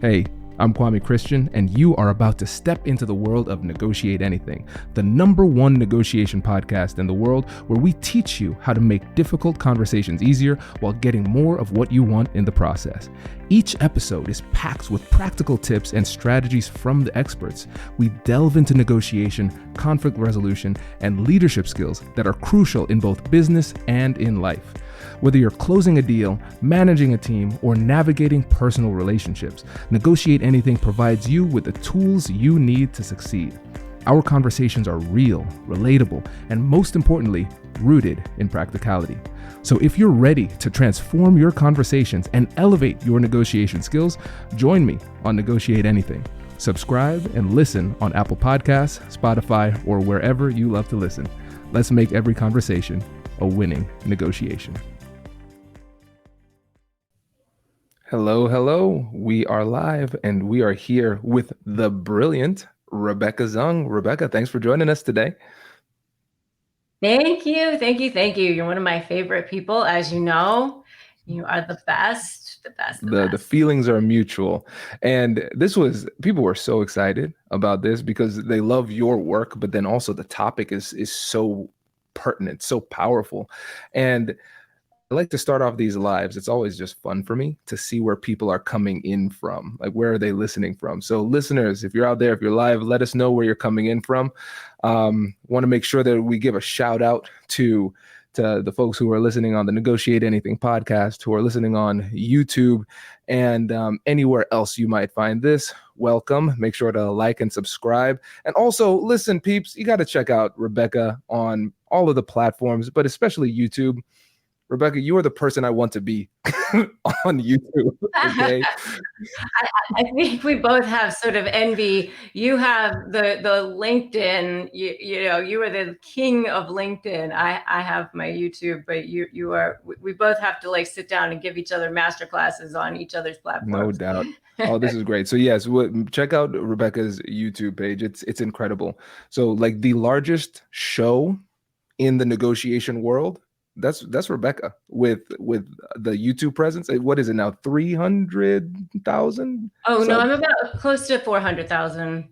Hey, I'm Kwame Christian, and you are about to step into the world of Negotiate Anything, the #1 negotiation podcast in the world where we teach you how to make difficult conversations easier while getting more of what you want in the process. Each episode is packed with practical tips and strategies from the experts. We delve into negotiation, conflict resolution, and leadership skills that are crucial in both business and in life. Whether you're closing a deal, managing a team, or navigating personal relationships, Negotiate Anything provides you with the tools you need to succeed. Our conversations are real, relatable, and most importantly, rooted in practicality. So if you're ready to transform your conversations and elevate your negotiation skills, join me on Negotiate Anything. Subscribe and listen on Apple Podcasts, Spotify, or wherever you love to listen. Let's make every conversation a winning negotiation. Hello. We are live and we are here with the brilliant Rebecca Zung. Rebecca, thanks for joining us today. Thank you. You're one of my favorite people. As you know, you are the best. The feelings are mutual. And people were so excited about this because they love your work, but then also the topic is so pertinent, so powerful. And I like to start off these lives. It's always just fun for me to see where people are coming in from. Like, where are they listening from? So listeners, if you're out there, if you're live, let us know where you're coming in from. Want to make sure that we give a shout out to the folks who are listening on the Negotiate Anything podcast, who are listening on YouTube, and anywhere else you might find this. Welcome. Make sure to like and subscribe. And also, listen, peeps, you got to check out Rebecca on all of the platforms, but especially YouTube. Rebecca, you are the person I want to be on YouTube. Okay. I think we both have sort of envy. You have the LinkedIn. You are the king of LinkedIn. I have my YouTube, but you are. We both have to sit down and give each other master classes on each other's platforms. No doubt. Oh, this is great. So yes, check out Rebecca's YouTube page. It's incredible. So the largest show in the negotiation world, that's Rebecca with the YouTube presence. What is it now? 300,000? Oh, no, I'm about close to 400,000.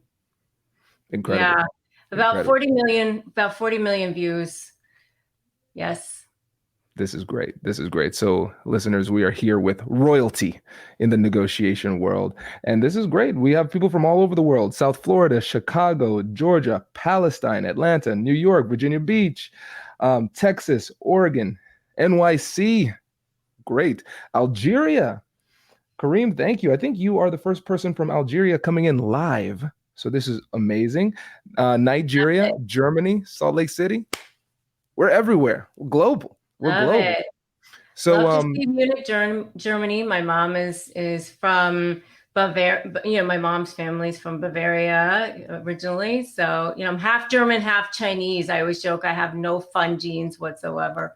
Incredible. Yeah, about 40 million views. Yes. This is great. So listeners, we are here with royalty in the negotiation world. And this is great. We have people from all over the world: South Florida, Chicago, Georgia, Palestine, Atlanta, New York, Virginia Beach, Texas, Oregon, NYC. Great. Algeria. Kareem, thank you. I think you are the first person from Algeria coming in live. So this is amazing. Nigeria, Germany, Salt Lake City. We're everywhere. We're global. It. So love to see Munich, Germany. My mom is from Bavaria. My mom's family's from Bavaria originally. So, I'm half German, half Chinese. I always joke I have no fun genes whatsoever.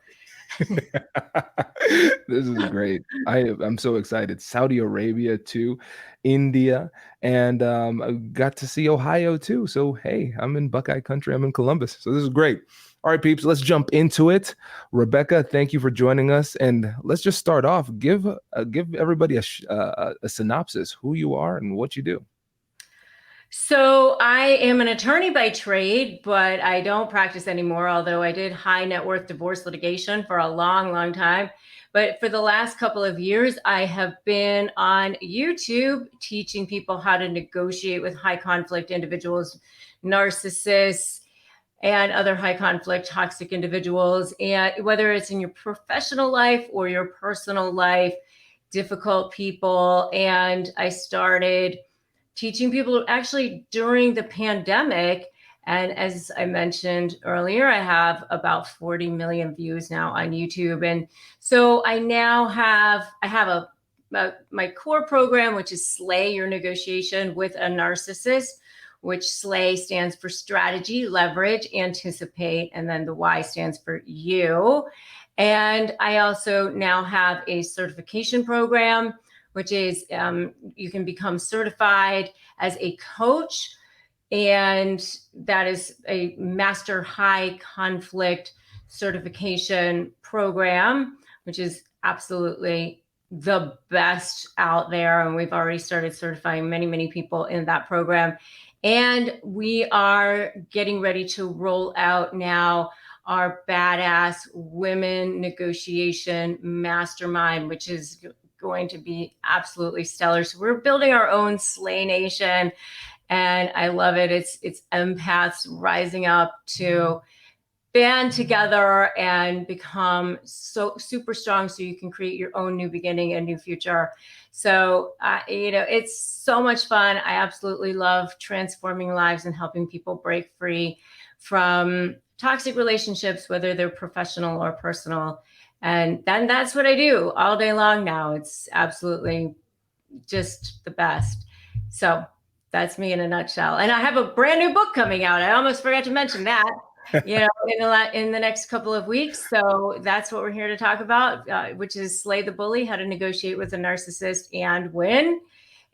This is great. I'm so excited. Saudi Arabia too, India, and I got to see Ohio too. So hey, I'm in Buckeye country. I'm in Columbus. So this is great. All right, peeps, let's jump into it. Rebecca, thank you for joining us, and let's just start off. Give everybody a synopsis, who you are and what you do. So I am an attorney by trade, but I don't practice anymore, although I did high net worth divorce litigation for a long, long time. But for the last couple of years, I have been on YouTube teaching people how to negotiate with high conflict individuals, narcissists, and other high conflict toxic individuals. And whether it's in your professional life or your personal life, difficult people. And I started teaching people actually during the pandemic. And as I mentioned earlier, I have about 40 million views now on YouTube. And so I now have my core program, which is S.L.A.Y, Your Negotiation with a Narcissist, which S.L.A.Y stands for strategy, leverage, anticipate, and then the Y stands for you. And I also now have a certification program, which is you can become certified as a coach. And that is a master high conflict certification program, which is absolutely the best out there. And we've already started certifying many, many people in that program. And we are getting ready to roll out now our badass women negotiation mastermind, which is going to be absolutely stellar. So we're building our own S.L.A.Y Nation, and I love it. It's empaths rising up to band together and become so super strong so you can create your own new beginning and new future. So, it's so much fun. I absolutely love transforming lives and helping people break free from toxic relationships, whether they're professional or personal. And then that's what I do all day long now. It's absolutely just the best. So that's me in a nutshell. And I have a brand new book coming out. I almost forgot to mention that. In the next couple of weeks. So that's what we're here to talk about, which is Slay the Bully, how to negotiate with a narcissist and win.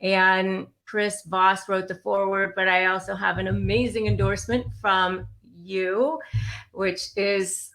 And Chris Voss wrote the foreword, but I also have an amazing endorsement from you, which is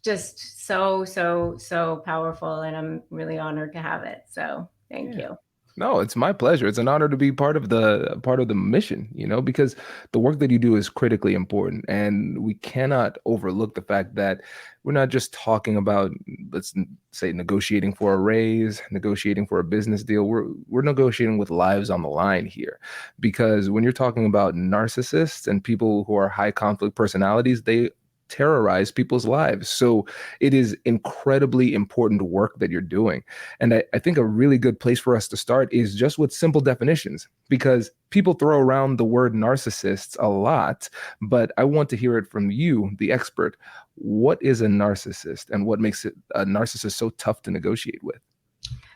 just so powerful. And I'm really honored to have it. So thank you. No, it's my pleasure. It's an honor to be part of the mission, because the work that you do is critically important, and we cannot overlook the fact that we're not just talking about, let's say, negotiating for a raise, negotiating for a business deal. We're negotiating with lives on the line here, because when you're talking about narcissists and people who are high conflict personalities, they terrorize people's lives. So it is incredibly important work that you're doing. And I think a really good place for us to start is just with simple definitions, because people throw around the word narcissists a lot, but I want to hear it from you, the expert. What is a narcissist, and what makes a narcissist so tough to negotiate with?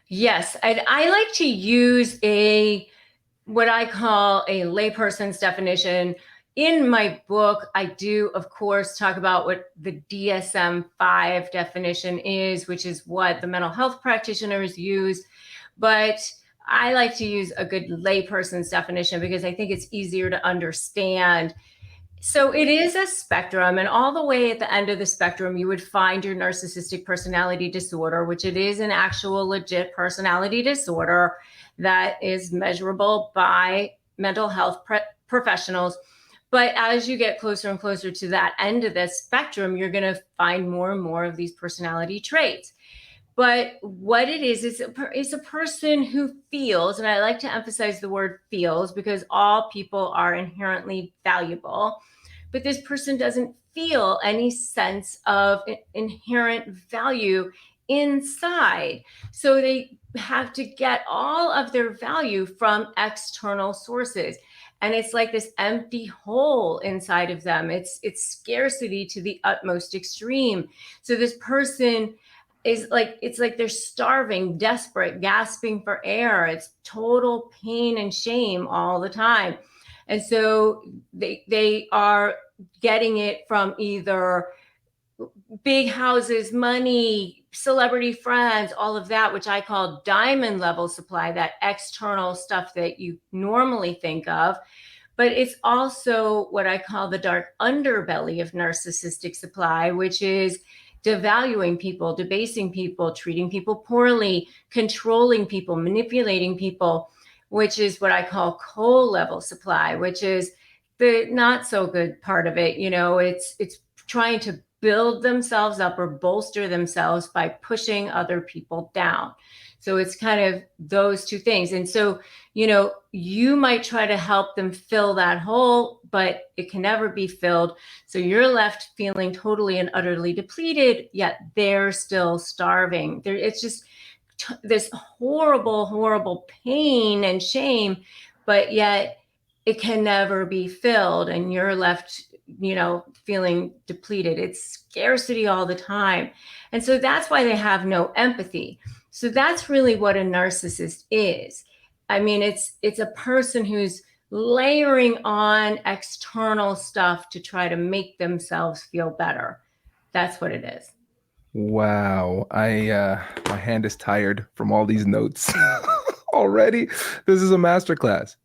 Yes, I like to use what I call a layperson's definition. In my book, I do, of course, talk about what the DSM-5 definition is, which is what the mental health practitioners use. But I like to use a good layperson's definition because I think it's easier to understand. So it is a spectrum, and all the way at the end of the spectrum, you would find your narcissistic personality disorder, which it is an actual legit personality disorder that is measurable by mental health professionals. But as you get closer and closer to that end of the spectrum, you're going to find more and more of these personality traits. But what it is a person who feels, and I like to emphasize the word feels because all people are inherently valuable, but this person doesn't feel any sense of inherent value inside. So they have to get all of their value from external sources. And it's like this empty hole inside of them. It's scarcity to the utmost extreme. So this person is like, it's like they're starving, desperate, gasping for air. It's total pain and shame all the time. And so they are getting it from either big houses, money, celebrity friends, all of that, which I call diamond level supply, that external stuff that you normally think of. But it's also what I call the dark underbelly of narcissistic supply, which is devaluing people, debasing people, treating people poorly, controlling people, manipulating people, which is what I call coal level supply, which is the not so good part of it. It's trying to build themselves up or bolster themselves by pushing other people down. So it's kind of those two things. And so, you might try to help them fill that hole, but it can never be filled. So you're left feeling totally and utterly depleted, yet they're still starving. It's just this horrible, horrible pain and shame, but yet it can never be filled. And you're left feeling depleted. It's scarcity all the time. And so that's why they have no empathy. So that's really what a narcissist is. I mean, it's a person who's layering on external stuff to try to make themselves feel better. That's what it is. Wow. My hand is tired from all these notes already. This is a masterclass.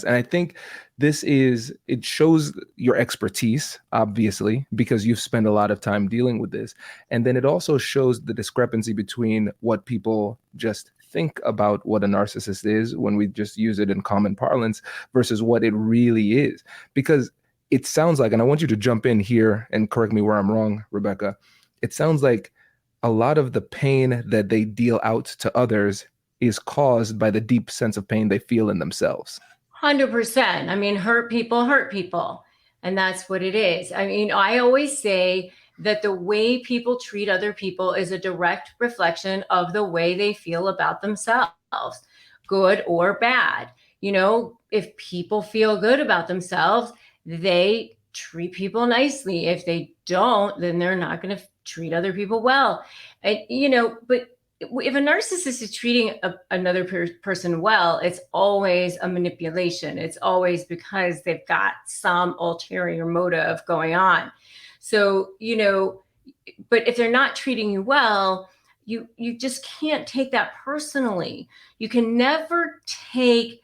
And I think it shows your expertise, obviously, because you've spent a lot of time dealing with this. And then it also shows the discrepancy between what people just think about what a narcissist is when we just use it in common parlance versus what it really is. Because it sounds like, and I want you to jump in here and correct me where I'm wrong, Rebecca, it sounds like a lot of the pain that they deal out to others is caused by the deep sense of pain they feel in themselves. 100%. I mean, hurt people. And that's what it is. I mean, I always say that the way people treat other people is a direct reflection of the way they feel about themselves, good or bad. You know, if people feel good about themselves, they treat people nicely. If they don't, then they're not going to treat other people well. And, you know, but if a narcissist is treating another person well, it's always a manipulation. It's always because they've got some ulterior motive going on. So, you know, but if they're not treating you well, you just can't take that personally. You can never take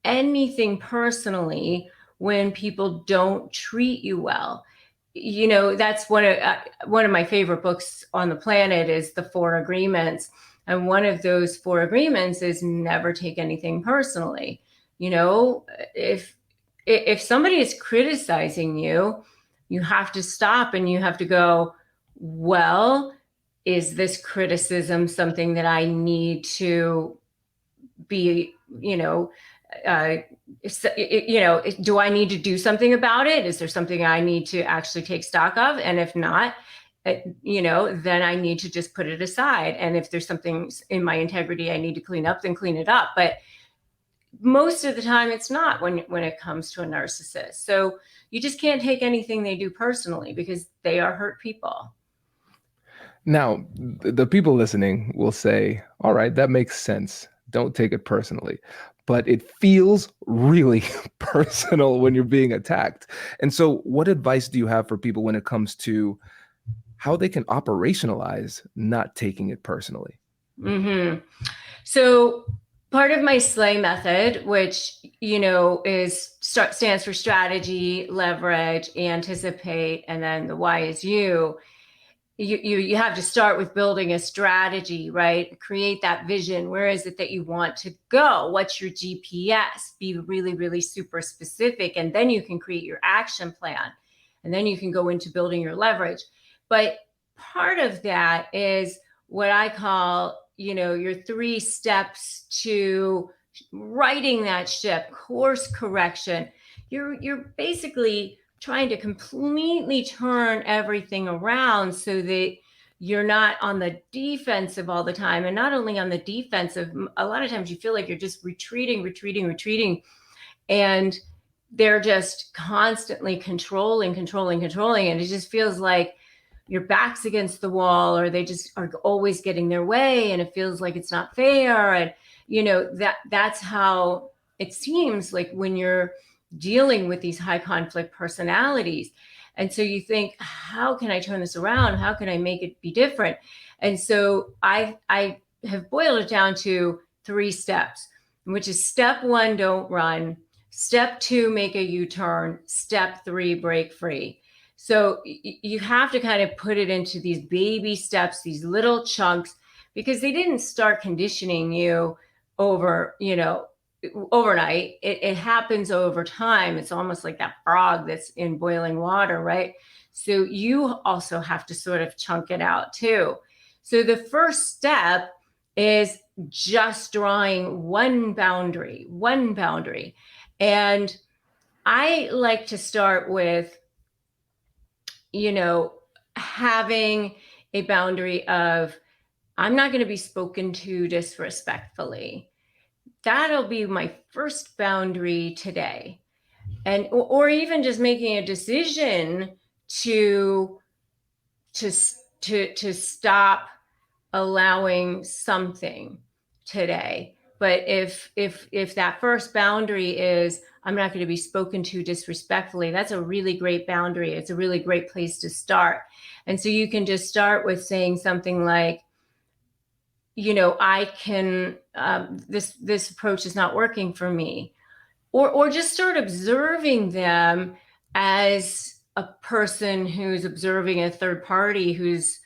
anything personally when people don't treat you well. You know, that's one of my favorite books on the planet is The Four Agreements. And one of those four agreements is never take anything personally. You know, if somebody is criticizing you, you have to stop and you have to go, well, is this criticism something that I need to be, do I need to do something about it? Is there something I need to actually take stock of? And if not, then I need to just put it aside. And if there's something in my integrity I need to clean up, then clean it up. But most of the time it's not when it comes to a narcissist. So you just can't take anything they do personally because they are hurt people. Now, the people listening will say, all right, that makes sense. Don't take it personally. But it feels really personal when you're being attacked. And so what advice do you have for people when it comes to how they can operationalize not taking it personally? Mm-hmm. So part of my S.L.A.Y method, which, stands for strategy, leverage, anticipate, and then the Y is you have to start with building a strategy, right? Create that vision. Where is it that you want to go? What's your GPS? Be really, really super specific. And then you can create your action plan. And then you can go into building your leverage. But part of that is what I call, your 3 steps to righting that ship, course correction. You're basically trying to completely turn everything around so that you're not on the defensive all the time. And not only on the defensive, a lot of times you feel like you're just retreating. And they're just constantly controlling. And it just feels like your back's against the wall, or they just are always getting their way. And it feels like it's not fair. And, that's how it seems like when you're dealing with these high conflict personalities. And so you think, how can I turn this around? How can I make it be different? And so I have boiled it down to 3 steps, which is step 1, don't run. Step 2, make a U-turn. Step 3, break free. So you have to kind of put it into these baby steps, these little chunks, because they didn't start conditioning you overnight. It happens over time. It's almost like that frog that's in boiling water, right? So you also have to sort of chunk it out too. So the first step is just drawing one boundary. And I like to start with, having a boundary of, I'm not going to be spoken to disrespectfully. That'll be my first boundary today. And or even just making a decision to stop allowing something today. But if that first boundary is, I'm not going to be spoken to disrespectfully, that's a really great boundary. It's a really great place to start. And so you can just start with saying something like, I can, this approach is not working for me. or just start observing them as a person who's observing a third party who's,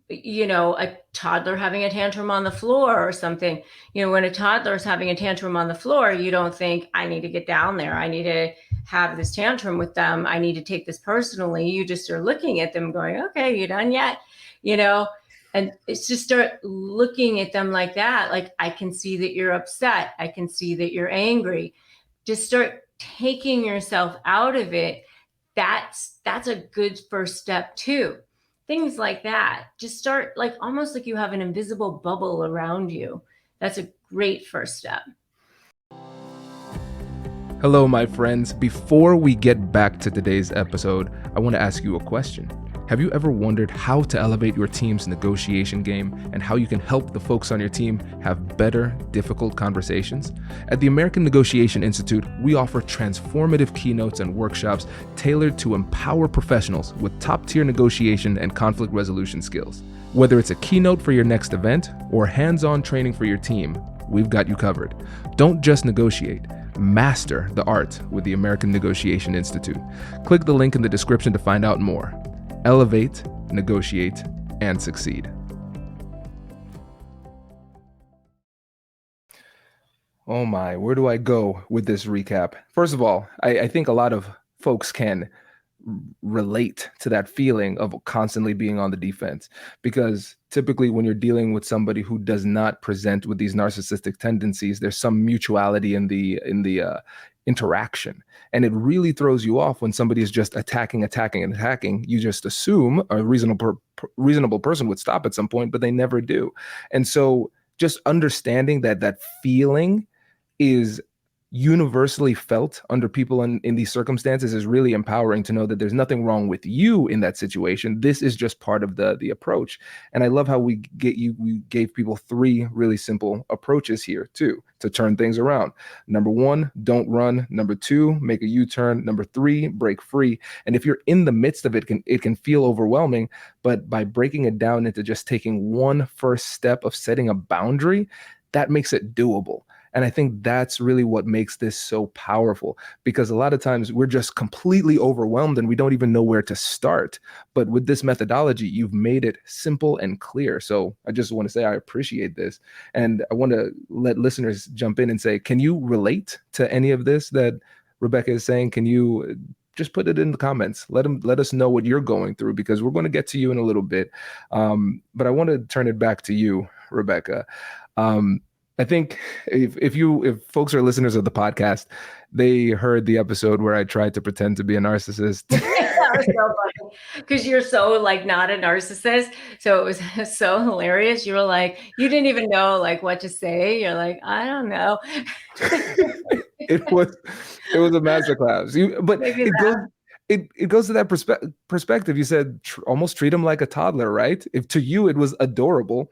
a toddler having a tantrum on the floor or something. When a toddler is having a tantrum on the floor, you don't think, I need to get down there, I need to have this tantrum with them, I need to take this personally. You just are looking at them going, okay, you done yet? And it's just start looking at them like that. Like, I can see that you're upset, I can see that you're angry. Just start taking yourself out of it. That's a good first step too. Things like that. Just start, like, almost like you have an invisible bubble around you. That's a great first step. Hello, my friends. Before we get back to today's episode, I want to ask you a question. Have you ever wondered how to elevate your team's negotiation game and how you can help the folks on your team have better, difficult conversations? At the American Negotiation Institute, we offer transformative keynotes and workshops tailored to empower professionals with top-tier negotiation and conflict resolution skills. Whether it's a keynote for your next event or hands-on training for your team, we've got you covered. Don't just negotiate. Master the art with the American Negotiation Institute. Click the link in the description to find out more. Elevate, negotiate, and succeed. Oh my, where do I go with this recap? First of all, I think a lot of folks can relate to that feeling of constantly being on the defense, because typically when you're dealing with somebody who does not present with these narcissistic tendencies, there's some mutuality in the interaction, and it really throws you off when somebody is just attacking. You just assume a reasonable person would stop at some point, but they never do. And so just understanding that feeling is universally felt under people in these circumstances is really empowering, to know that there's nothing wrong with you in that situation. This is just part of the approach. And I love how we gave people 3 really simple approaches here too, to turn things around. Number 1, don't run. Number 2, make a U-turn. Number 3, break free. And if you're in the midst of it, it can feel overwhelming, but by breaking it down into just taking one first step of setting a boundary, that makes it doable. And I think that's really what makes this so powerful, because a lot of times we're just completely overwhelmed and we don't even know where to start. But with this methodology, you've made it simple and clear. So I just want to say I appreciate this. And I want to let listeners jump in and say, can you relate to any of this that Rebecca is saying? Can you just put it in the comments? Let us know what you're going through, because we're going to get to you in a little bit. But I want to turn it back to you, Rebecca. I think if folks are listeners of the podcast, they heard the episode where I tried to pretend to be a narcissist. That was so funny, because you're so not a narcissist. So it was so hilarious. You were like, you didn't even know what to say. You're like, I don't know. It was a masterclass. But it goes to that perspective. You said almost treat him like a toddler, right? If to you it was adorable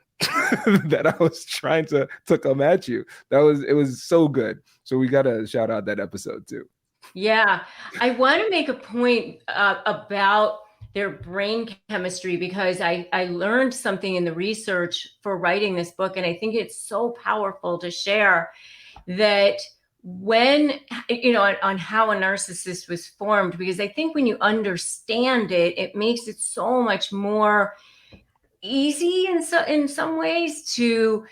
that I was trying to come at you. It was so good. So we got to shout out that episode too. Yeah. I want to make a point about their brain chemistry, because I learned something in the research for writing this book. And I think it's so powerful to share that when, on how a narcissist was formed, because I think when you understand it, it makes it so much more easy in some ways to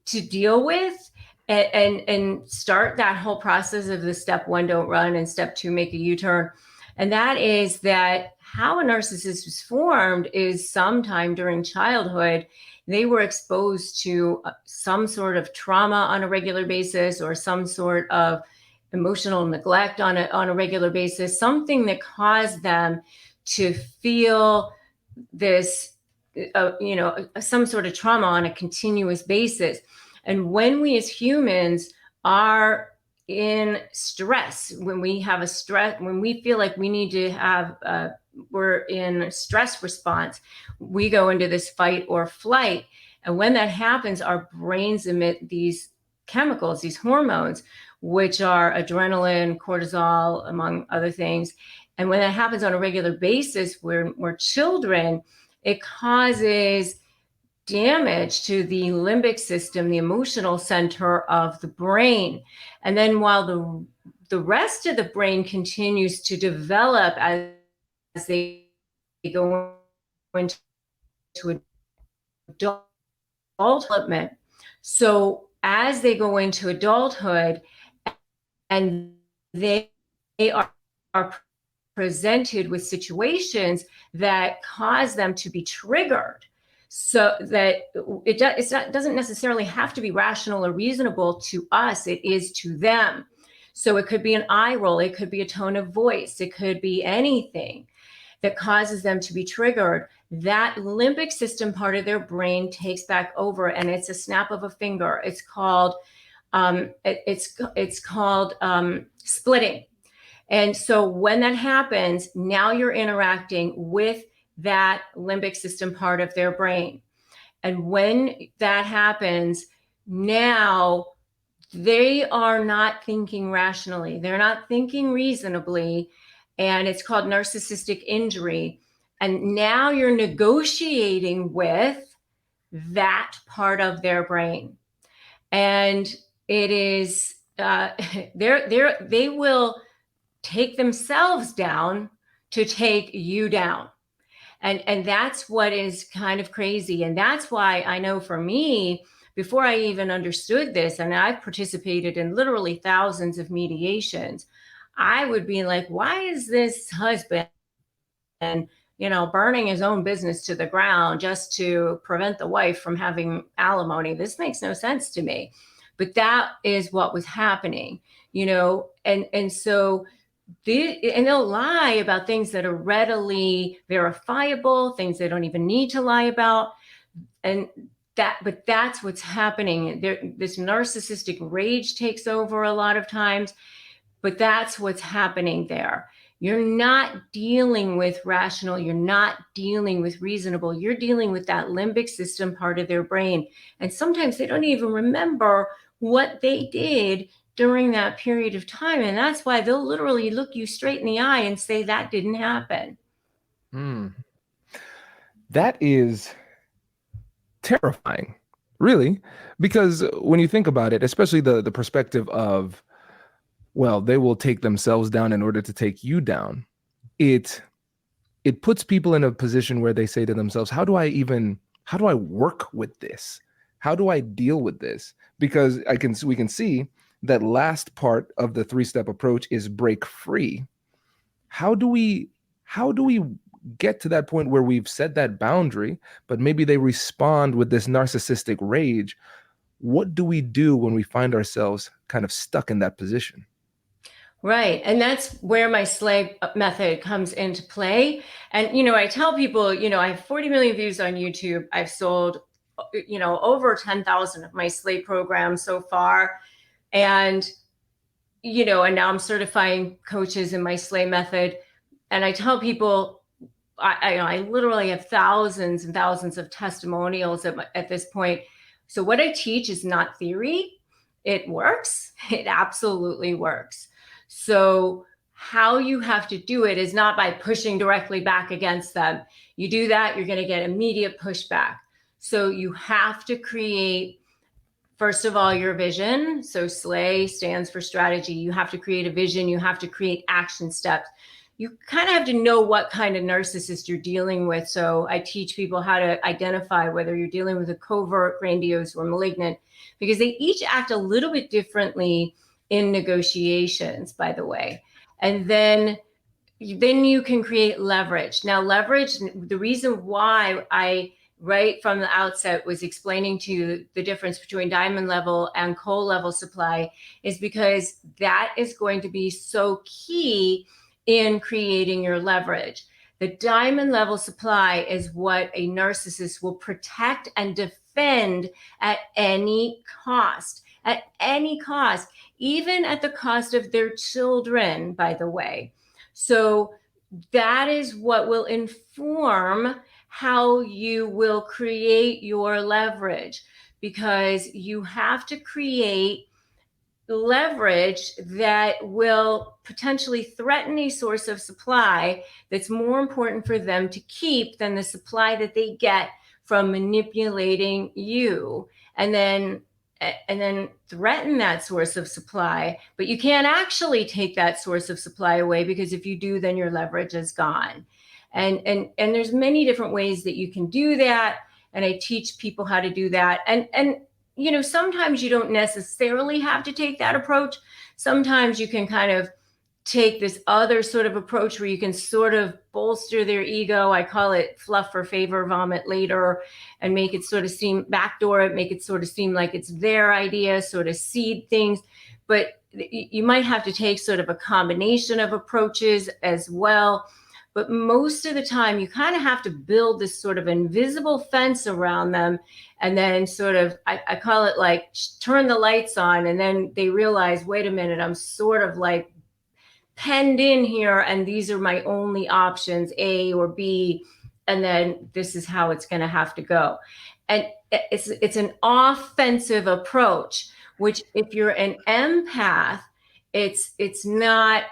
deal with, and start that whole process of the step 1, don't run, and step 2, make a U-turn. And that is that how a narcissist was formed is sometime during childhood, they were exposed to some sort of trauma on a regular basis, or some sort of emotional neglect on a regular basis, something that caused them to feel this some sort of trauma on a continuous basis. And when we as humans are in stress, when we feel like we need to have, we're in stress response, we go into this fight or flight. And when that happens, our brains emit these chemicals, these hormones, which are adrenaline, cortisol, among other things. And when that happens on a regular basis, we're children, it causes damage to the limbic system, the emotional center of the brain. And then while the rest of the brain continues to develop as they go into adulthood. So as they go into adulthood and they are presented with situations that cause them to be triggered, so that it doesn't necessarily have to be rational or reasonable to us, it is to them. So it could be an eye roll, it could be a tone of voice, it could be anything that causes them to be triggered. That limbic system part of their brain takes back over, and it's a snap of a finger. It's called splitting. And so when that happens, now you're interacting with that limbic system part of their brain. And when that happens, now they are not thinking rationally. They're not thinking reasonably. And it's called narcissistic injury. And now you're negotiating with that part of their brain. And it is, they will take themselves down to take you down. And that's what is kind of crazy. And that's why I know for me, before I even understood this, and I've participated in literally thousands of mediations, I would be like, why is this husband, burning his own business to the ground just to prevent the wife from having alimony? This makes no sense to me. But that is what was happening, and so and they'll lie about things that are readily verifiable, things they don't even need to lie about. But that's what's happening. This narcissistic rage takes over a lot of times, but that's what's happening there. You're not dealing with rational, you're not dealing with reasonable, you're dealing with that limbic system part of their brain. And sometimes they don't even remember what they did during that period of time. And that's why they'll literally look you straight in the eye and say that didn't happen. That is terrifying, really, because when you think about it, especially the perspective of, well, they will take themselves down in order to take you down. It puts people in a position where they say to themselves, how do I work with this? How do I deal with this? Because we can see that last part of the 3-step approach is break free. How do we get to that point where we've set that boundary, but maybe they respond with this narcissistic rage? What do we do when we find ourselves kind of stuck in that position? Right. And that's where my S.L.A.Y method comes into play. And, I tell people, I have 40 million views on YouTube. I've sold, over 10,000 of my S.L.A.Y programs so far. And, and now I'm certifying coaches in my S.L.A.Y method. And I tell people, I literally have thousands and thousands of testimonials at this point. So what I teach is not theory. It works. It absolutely works. So how you have to do it is not by pushing directly back against them. You do that, you're going to get immediate pushback. So you have to create, first of all, your vision. So S.L.A.Y stands for strategy. You have to create a vision. You have to create action steps. You kind of have to know what kind of narcissist you're dealing with. So I teach people how to identify whether you're dealing with a covert, grandiose, or malignant, because they each act a little bit differently in negotiations, by the way. And then you can create leverage. Now, leverage, the reason why I right from the outset was explaining to you the difference between diamond level and coal level supply is because that is going to be so key in creating your leverage. The diamond level supply is what a narcissist will protect and defend at any cost, even at the cost of their children, by the way. So that is what will inform how you will create your leverage, because you have to create leverage that will potentially threaten a source of supply that's more important for them to keep than the supply that they get from manipulating you, and then threaten that source of supply. But you can't actually take that source of supply away, because if you do, then your leverage is gone. And there's many different ways that you can do that, and I teach people how to do that. And sometimes you don't necessarily have to take that approach. Sometimes you can kind of take this other sort of approach where you can sort of bolster their ego. I call it fluff for favor, vomit later, and make it sort of seem, backdoor it, make it sort of seem like it's their idea, sort of seed things. But you might have to take sort of a combination of approaches as well. But most of the time, you kind of have to build this sort of invisible fence around them. And then sort of, I call it like turn the lights on. And then they realize, wait a minute, I'm sort of like penned in here, and these are my only options, A or B. And then this is how it's going to have to go. And it's an offensive approach, which if you're an empath, it's not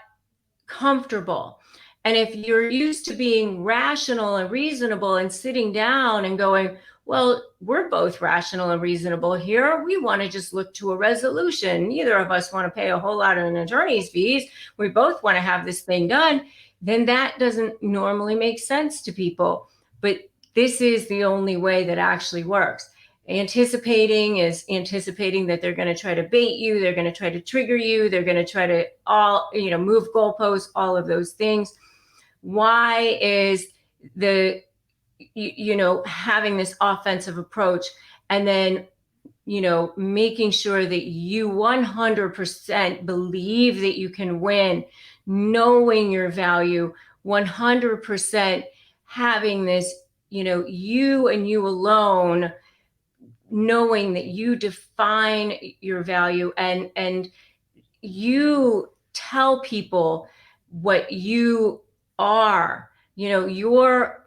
comfortable. And if you're used to being rational and reasonable and sitting down and going, well, we're both rational and reasonable here, we want to just look to a resolution. Neither of us want to pay a whole lot of an attorney's fees. We both want to have this thing done. Then that doesn't normally make sense to people. But this is the only way that actually works. Anticipating is anticipating that they're going to try to bait you, they're going to try to trigger you, they're going to try to move goalposts, all of those things. Why is the having this offensive approach, and then making sure that you 100% believe that you can win, knowing your value, 100% having this, you and you alone, knowing that you define your value, and you tell people what you are, your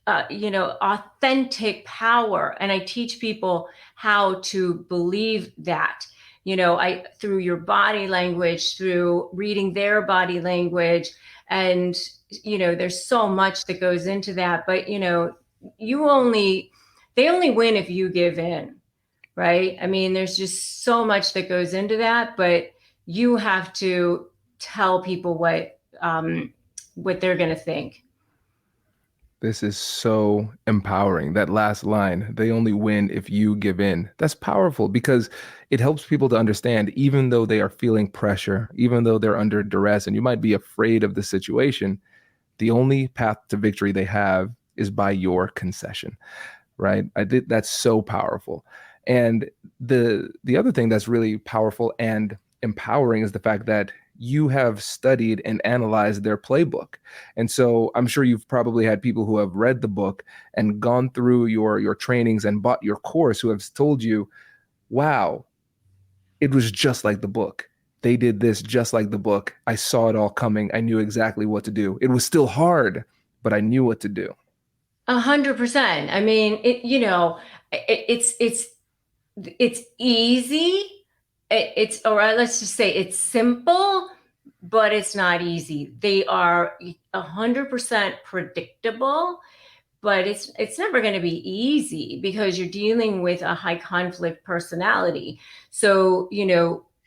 authentic power. And I teach people how to believe that, through your body language, through reading their body language. And, there's so much that goes into that, but, they only win if you give in, right? I mean, there's just so much that goes into that, but you have to tell people what they're going to think. This is so empowering. That last line, they only win if you give in. That's powerful, because it helps people to understand, even though they are feeling pressure, even though they're under duress, and you might be afraid of the situation, the only path to victory they have is by your concession, right? That's so powerful. And the other thing that's really powerful and empowering is the fact that you have studied and analyzed their playbook. And so I'm sure you've probably had people who have read the book and gone through your trainings and bought your course, who have told you, wow, it was just like the book. They did this just like the book. I saw it all coming. I knew exactly what to do. It was still hard, but I knew what to do. 100%. I mean, it's easy. Or let's just say it's simple, but it's not easy. They are 100% predictable, but it's never going to be easy, because you're dealing with a high conflict personality. So,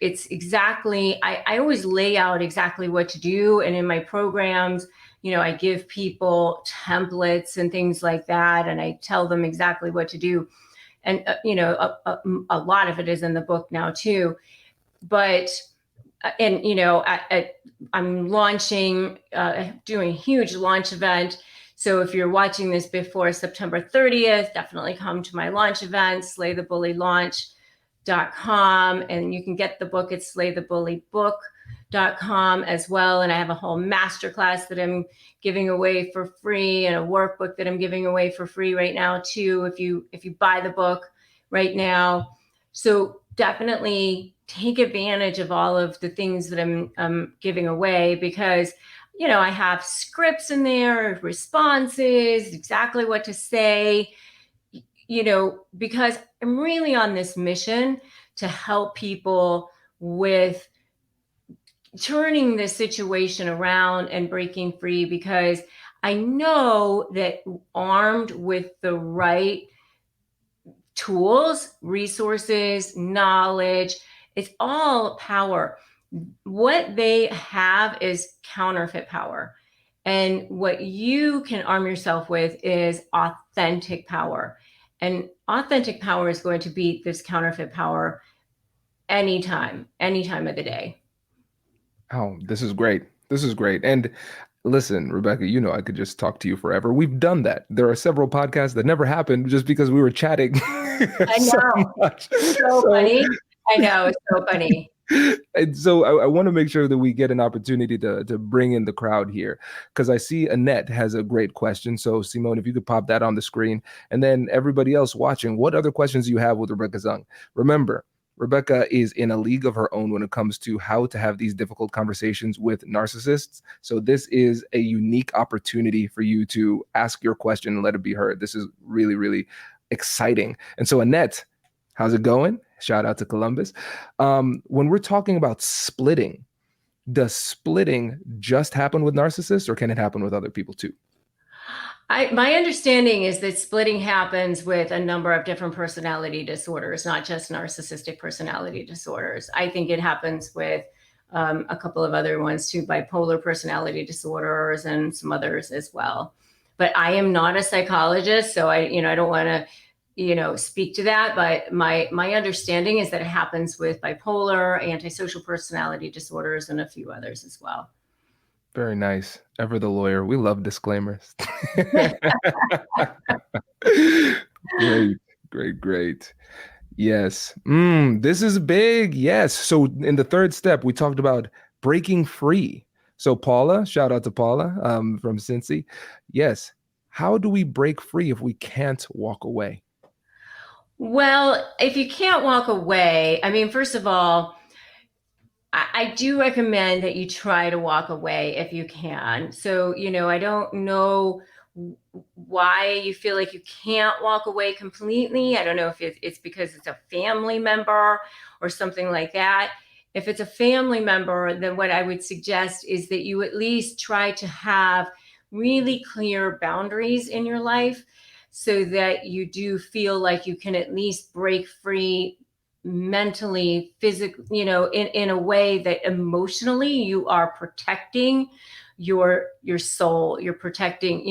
it's exactly, I always lay out exactly what to do. And in my programs, I give people templates and things like that, and I tell them exactly what to do. And, a lot of it is in the book now too. But, and, I'm launching, doing a huge launch event. So if you're watching this before September 30th, definitely come to my launch event, slaythebullylaunch.com. And you can get the book at slaythebullybook.com as well. And I have a whole masterclass that I'm giving away for free, and a workbook that I'm giving away for free right now too, if you buy the book right now. So definitely take advantage of all of the things that I'm giving away, because I have scripts in there, responses, exactly what to say, because I'm really on this mission to help people with turning the situation around and breaking free. Because I know that armed with the right tools, resources, knowledge, it's all power. What they have is counterfeit power. And what you can arm yourself with is authentic power. And authentic power is going to beat this counterfeit power any time of the day. Oh, this is great. This is great. And listen, Rebecca, you know I could just talk to you forever. We've done that. There are several podcasts that never happened just because we were chatting I so know. much. So funny. I know. It's so funny. And so I want to make sure that we get an opportunity to bring in the crowd here, because I see Annette has a great question. So Simone, if you could pop that on the screen, and then everybody else watching, what other questions do you have with Rebecca Zung? Remember, Rebecca is in a league of her own when it comes to how to have these difficult conversations with narcissists. So this is a unique opportunity for you to ask your question and let it be heard. This is really, really exciting. And so Annette, how's it going? Shout out to Columbus. When we're talking about splitting, does splitting just happen with narcissists, or can it happen with other people too? My understanding is that splitting happens with a number of different personality disorders, not just narcissistic personality disorders. I think it happens with a couple of other ones too, bipolar personality disorders and some others as well. But I am not a psychologist, so I don't want to, speak to that. But my understanding is that it happens with bipolar, antisocial personality disorders, and a few others as well. Very nice. Ever the lawyer. We love disclaimers. Great, great, great. Yes. This is big. Yes. So in the third step, we talked about breaking free. So Paula, shout out to Paula from Cincy. Yes. How do we break free if we can't walk away? Well, if you can't walk away, I mean, first of all, I do recommend that you try to walk away if you can. So, I don't know why you feel like you can't walk away completely. I don't know if it's because it's a family member or something like that. If it's a family member, then what I would suggest is that you at least try to have really clear boundaries in your life so that you do feel like you can at least break free mentally, physically, in a way that emotionally you are protecting your soul. You're protecting,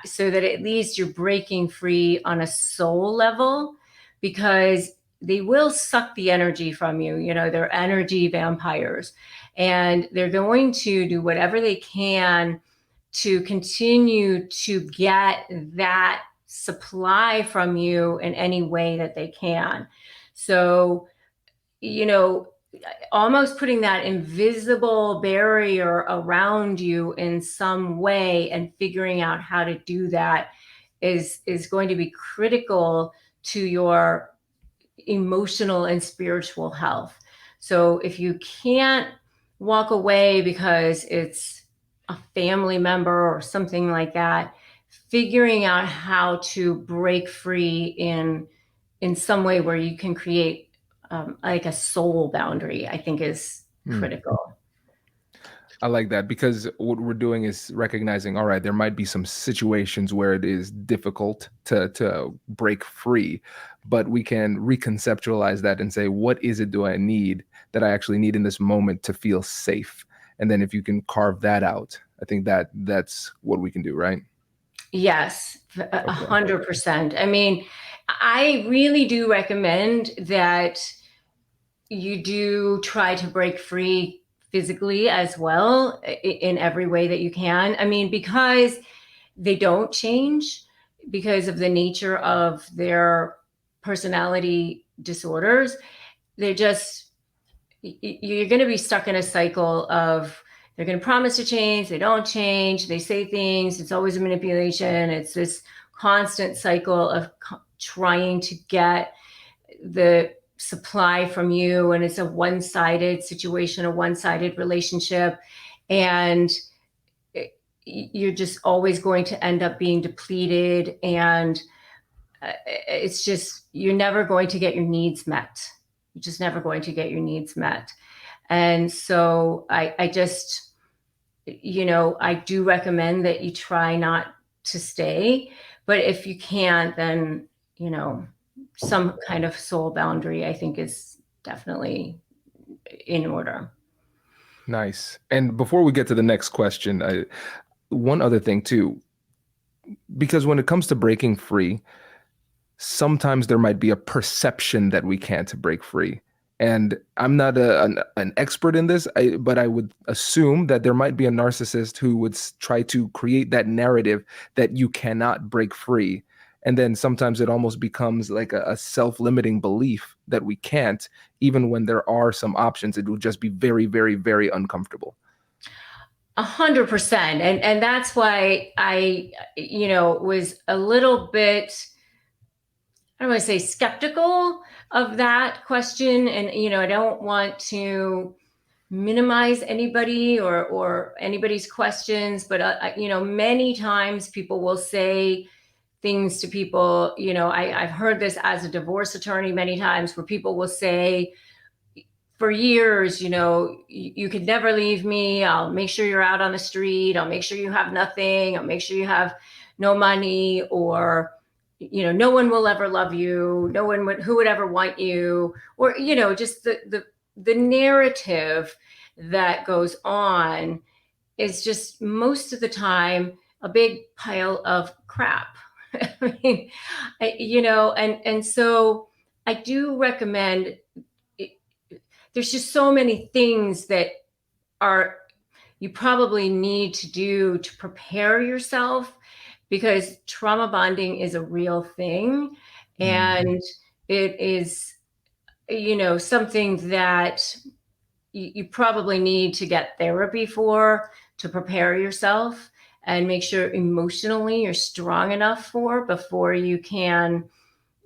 so that at least you're breaking free on a soul level, because they will suck the energy from you. They're energy vampires, and they're going to do whatever they can to continue to get that supply from you in any way that they can. So, almost putting that invisible barrier around you in some way and figuring out how to do that is going to be critical to your emotional and spiritual health. So if you can't walk away because it's a family member or something like that, figuring out how to break free in some way where you can create like a soul boundary, I think is critical. I like that, because what we're doing is recognizing, all right, there might be some situations where it is difficult to break free, but we can reconceptualize that and say, what is it do I need that I actually need in this moment to feel safe? And then if you can carve that out, I think that's what we can do, right? Yes, 100%. I mean, I really do recommend that you do try to break free physically as well in every way that you can. I mean, because they don't change because of the nature of their personality disorders. They're just, you're going to be stuck in a cycle of, they're going to promise to change, they don't change, they say things, it's always a manipulation. It's this constant cycle of trying to get the supply from you, and it's a one-sided situation, a one-sided relationship, and you're just always going to end up being depleted, and it's just, you're never going to get your needs met. You're just never going to get your needs met. And so I just, I do recommend that you try not to stay, but if you can't, then, some kind of soul boundary, I think, is definitely in order. Nice. And before we get to the next question, one other thing too, because when it comes to breaking free, sometimes there might be a perception that we can't break free. And I'm not an expert in this, but I would assume that there might be a narcissist who would try to create that narrative that you cannot break free. And then sometimes it almost becomes like a self-limiting belief that we can't, even when there are some options. It will just be very, very, very uncomfortable. 100%. And that's why I, was a little bit, I don't want to say skeptical of that question. And, I don't want to minimize anybody or anybody's questions, but, many times people will say things to people, I've heard this as a divorce attorney many times, where people will say, for years, you could never leave me. I'll make sure you're out on the street. I'll make sure you have nothing. I'll make sure you have no money, or, no one will ever love you. No one who would ever want you, or, just the narrative that goes on is just most of the time a big pile of crap. I mean, and so I do recommend, there's just so many things that you probably need to do to prepare yourself, because trauma bonding is a real thing. And it is, something that you probably need to get therapy for, to prepare yourself and make sure emotionally you're strong enough before you can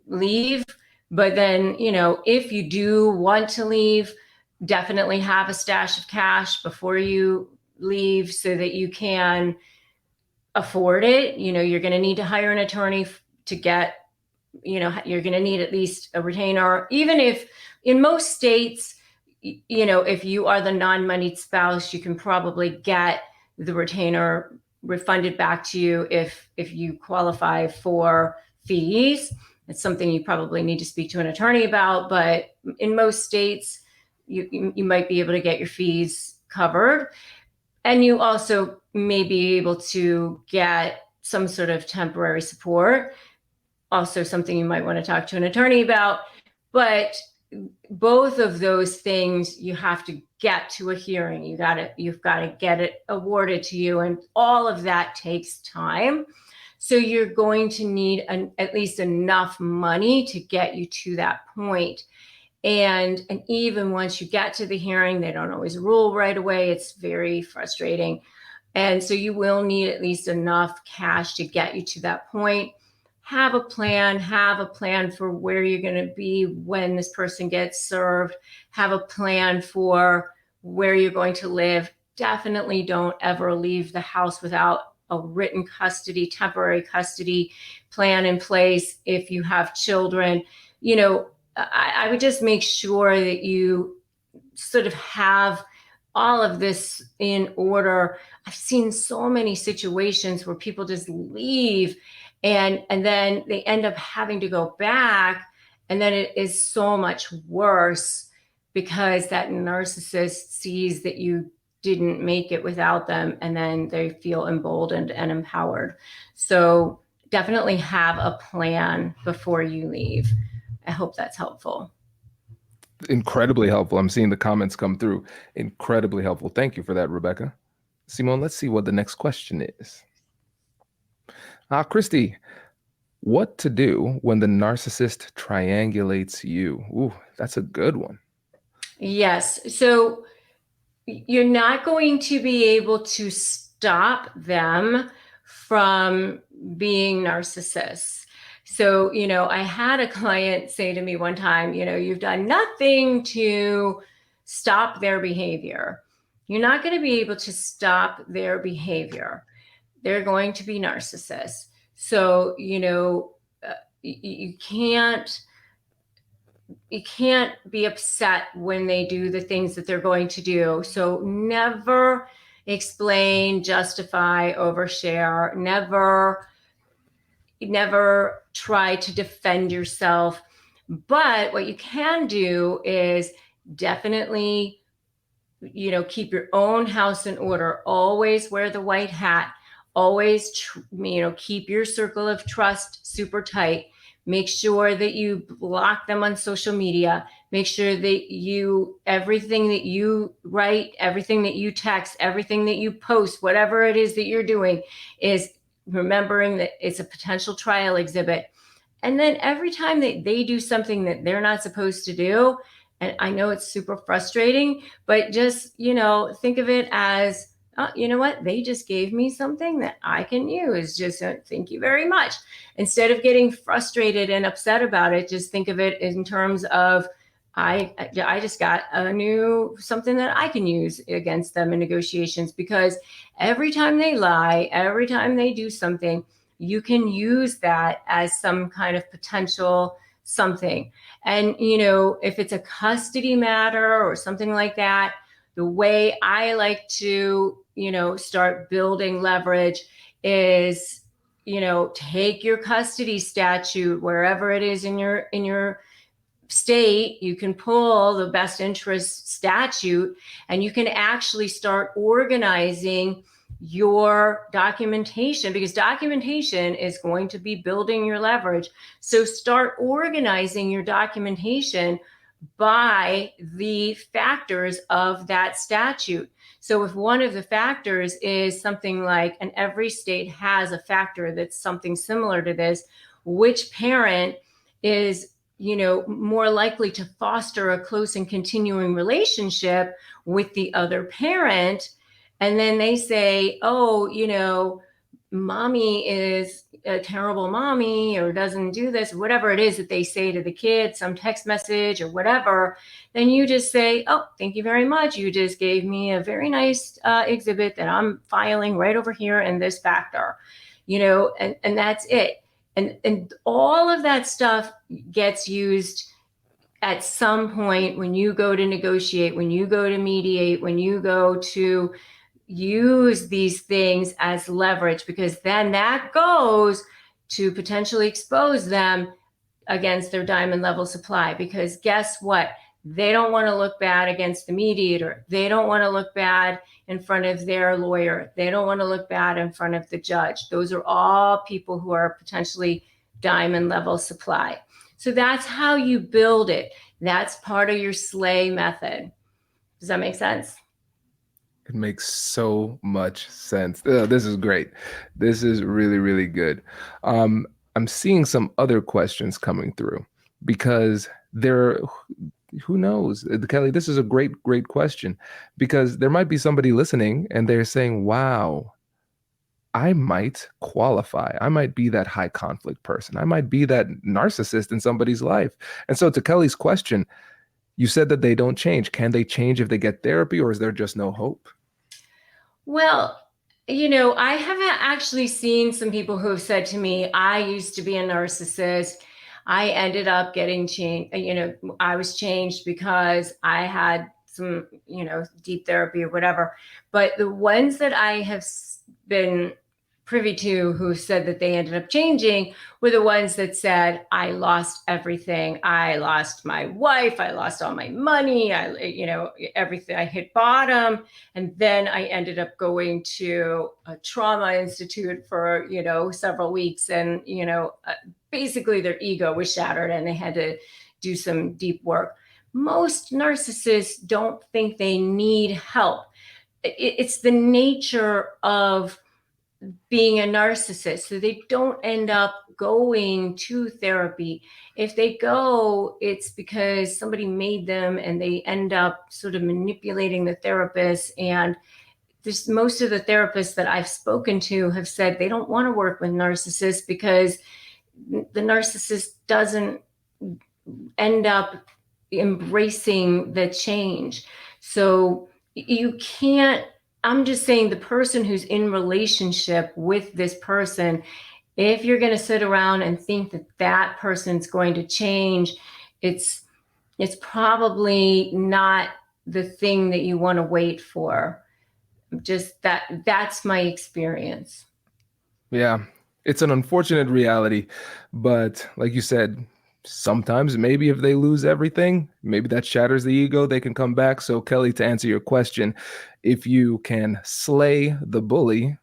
leave. But then, if you do want to leave, definitely have a stash of cash before you leave so that you can afford it. You're going to need to hire an attorney to get, you're going to need at least a retainer, even if in most states, if you are the non-moneyed spouse, you can probably get the retainer refunded back to you if you qualify for fees. It's something you probably need to speak to an attorney about, but in most states, you might be able to get your fees covered. And you also may be able to get some sort of temporary support, also something you might want to talk to an attorney about. But both of those things, you have to get to a hearing. You've got to get it awarded to you, and all of that takes time. So you're going to need at least enough money to get you to that point. And even once you get to the hearing, they don't always rule right away. It's very frustrating. And so you will need at least enough cash to get you to that point. Have a plan for where you're going to be when this person gets served. Have a plan for where you're going to live. Definitely don't ever leave the house without a written temporary custody plan in place. If you have children, I would just make sure that you sort of have all of this in order. I've seen so many situations where people just leave and then they end up having to go back, and then it is so much worse because that narcissist sees that you didn't make it without them, and then they feel emboldened and empowered. So definitely have a plan before you leave. I hope that's helpful. Incredibly helpful. I'm seeing the comments come through. Incredibly helpful. Thank you for that, Rebecca. Simone, let's see what the next question is. Christy, what to do when the narcissist triangulates you? Ooh, that's a good one. Yes. So you're not going to be able to stop them from being narcissists. So, I had a client say to me one time, you've done nothing to stop their behavior. You're not going to be able to stop their behavior. They're going to be narcissists. So, you can't be upset when they do the things that they're going to do. So never, explain, justify, overshare. Never try to defend yourself. But what you can do is definitely, keep your own house in order. Always wear the white hat. Always, keep your circle of trust super tight. Make sure that you block them on social media. Make sure that everything that you write, everything that you text, everything that you post, whatever it is that you're doing, is remembering that it's a potential trial exhibit. And then every time that they do something that they're not supposed to do, and I know it's super frustrating, but just, think of it as, oh, you know what? They just gave me something that I can use. Just thank you very much. Instead of getting frustrated and upset about it, just think of it in terms of, I just got something that I can use against them in negotiations, because every time they lie, every time they do something, you can use that as some kind of potential something. And, if it's a custody matter or something like that, the way I like to, start building leverage is, take your custody statute wherever it is in your state. You can pull the best interest statute, and you can actually start organizing your documentation, because documentation is going to be building your leverage. So start organizing your documentation by the factors of that statute. So if one of the factors is something like, and every state has a factor that's something similar to this, which parent is more likely to foster a close and continuing relationship with the other parent. And then they say, oh, mommy is a terrible mommy, or doesn't do this, whatever it is that they say to the kid, some text message or whatever. Then you just say, oh, thank you very much. You just gave me a very nice exhibit that I'm filing right over here in this factor, and that's it. And all of that stuff gets used at some point when you go to negotiate, when you go to mediate, when you go to use these things as leverage, because then that goes to potentially expose them against their diamond level supply. Because guess what? They don't want to look bad against the mediator. They don't want to look bad in front of their lawyer. They don't want to look bad in front of the judge. Those are all people who are potentially diamond level supply. So that's how you build it. That's part of your S.L.A.Y method. Does that make sense? It makes so much sense. This is great. This is really, really good. I'm seeing some other questions coming through, because who knows? Kelly, this is a great, great question, because there might be somebody listening and they're saying, wow, I might qualify. I might be that high conflict person. I might be that narcissist in somebody's life. And so to Kelly's question, you said that they don't change. Can they change if they get therapy, or is there just no hope? Well, I haven't actually seen some people who have said to me, I used to be a narcissist. I ended up getting changed. I was changed because I had some, deep therapy or whatever. But the ones that I have been privy to who said that they ended up changing were the ones that said, I lost everything. I lost my wife. I lost all my money. Everything. I hit bottom. And then I ended up going to a trauma institute for, several weeks. And, basically their ego was shattered and they had to do some deep work. Most narcissists don't think they need help. It's the nature of being a narcissist. So they don't end up going to therapy. If they go, it's because somebody made them, and they end up sort of manipulating the therapist. And most of the therapists that I've spoken to have said they don't want to work with narcissists because the narcissist doesn't end up embracing the change. So you can't, I'm just saying, the person who's in relationship with this person, if you're going to sit around and think that that person's going to change, it's probably not the thing that you want to wait for. just that's my experience. Yeah, it's an unfortunate reality, but like you said, sometimes maybe if they lose everything, maybe that shatters the ego, they can come back. So Kelly, to answer your question, if you can slay the bully,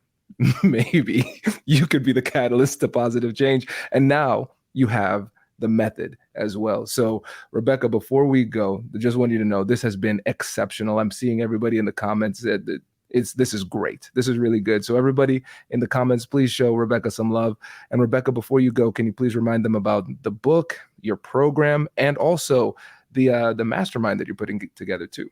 maybe you could be the catalyst to positive change. And now you have the method as well. So Rebecca, before we go, I just want you to know this has been exceptional. I'm seeing everybody in the comments that this is great. This is really good. So everybody in the comments, please show Rebecca some love. And Rebecca, before you go, can you please remind them about the book, your program, and also the mastermind that you're putting together too?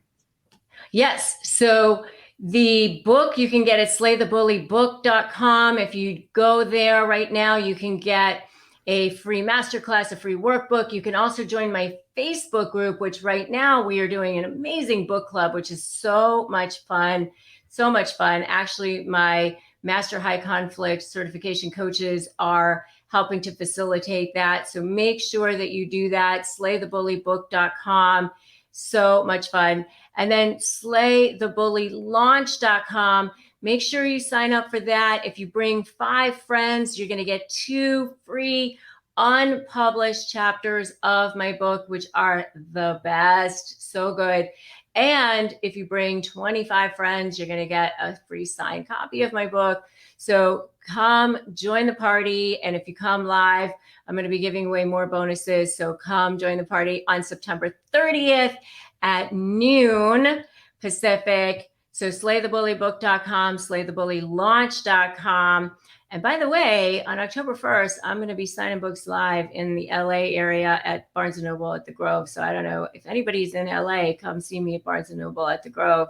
Yes. So the book, you can get at slaythebullybook.com. If you go there right now, you can get a free masterclass, a free workbook. You can also join my Facebook group, which right now we are doing an amazing book club, which is so much fun. So much fun. Actually, my Master High Conflict certification coaches are helping to facilitate that. So make sure that you do that. Slaythebullybook.com. So much fun. And then slaythebullylaunch.com. Make sure you sign up for that. If you bring 5 friends, you're going to get 2 free unpublished chapters of my book, which are the best. So good. And if you bring 25 friends, you're going to get a free signed copy of my book. So come join the party. And if you come live, I'm going to be giving away more bonuses. So come join the party on September 30th at noon Pacific. So slaythebullybook.com, slaythebullylaunch.com. And by the way, on October 1st, I'm going to be signing books live in the LA area at Barnes & Noble at the Grove. So I don't know if anybody's in LA, come see me at Barnes & Noble at the Grove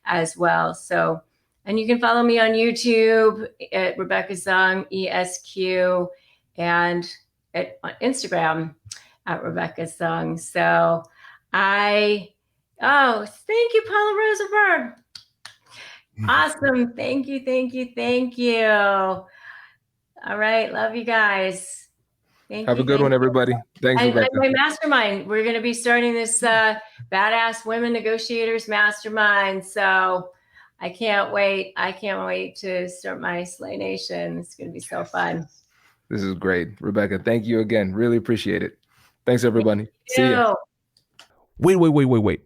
as well. So, and you can follow me on YouTube at Rebecca Zung, ESQ, and on Instagram at Rebecca Zung. So thank you, Paula Rosenberg. Awesome. Thank you. All right. Love you guys. Have a good one, everybody. Thanks, and Rebecca. My mastermind, we're going to be starting this Badass Women Negotiators Mastermind. So I can't wait. To start my Slay Nation. It's going to be so fun. This is great. Rebecca, thank you again. Really appreciate it. Thanks, everybody. See you. Wait.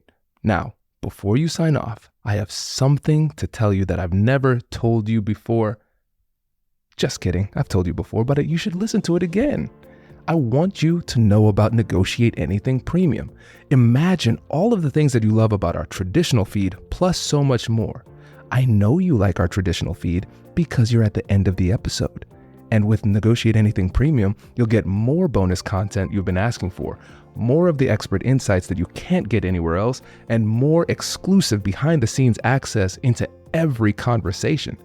Now, before you sign off, I have something to tell you that I've never told you before. Just kidding. I've told you before, but you should listen to it again. I want you to know about Negotiate Anything Premium. Imagine all of the things that you love about our traditional feed, plus so much more. I know you like our traditional feed because you're at the end of the episode. And with Negotiate Anything Premium, you'll get more bonus content you've been asking for, more of the expert insights that you can't get anywhere else, and more exclusive behind-the-scenes access into every conversation.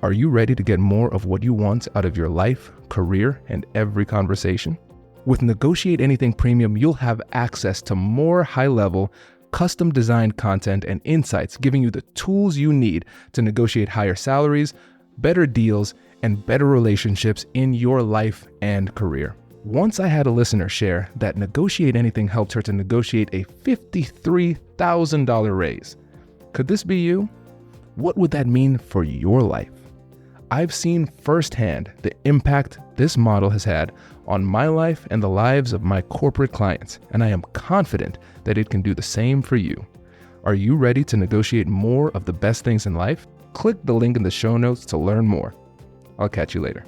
Are you ready to get more of what you want out of your life, career, and every conversation? With Negotiate Anything Premium, you'll have access to more high-level, custom-designed content and insights, giving you the tools you need to negotiate higher salaries, better deals, and better relationships in your life and career. Once I had a listener share that Negotiate Anything helped her to negotiate a $53,000 raise. Could this be you? What would that mean for your life? I've seen firsthand the impact this model has had on my life and the lives of my corporate clients, and I am confident that it can do the same for you. Are you ready to negotiate more of the best things in life? Click the link in the show notes to learn more. I'll catch you later.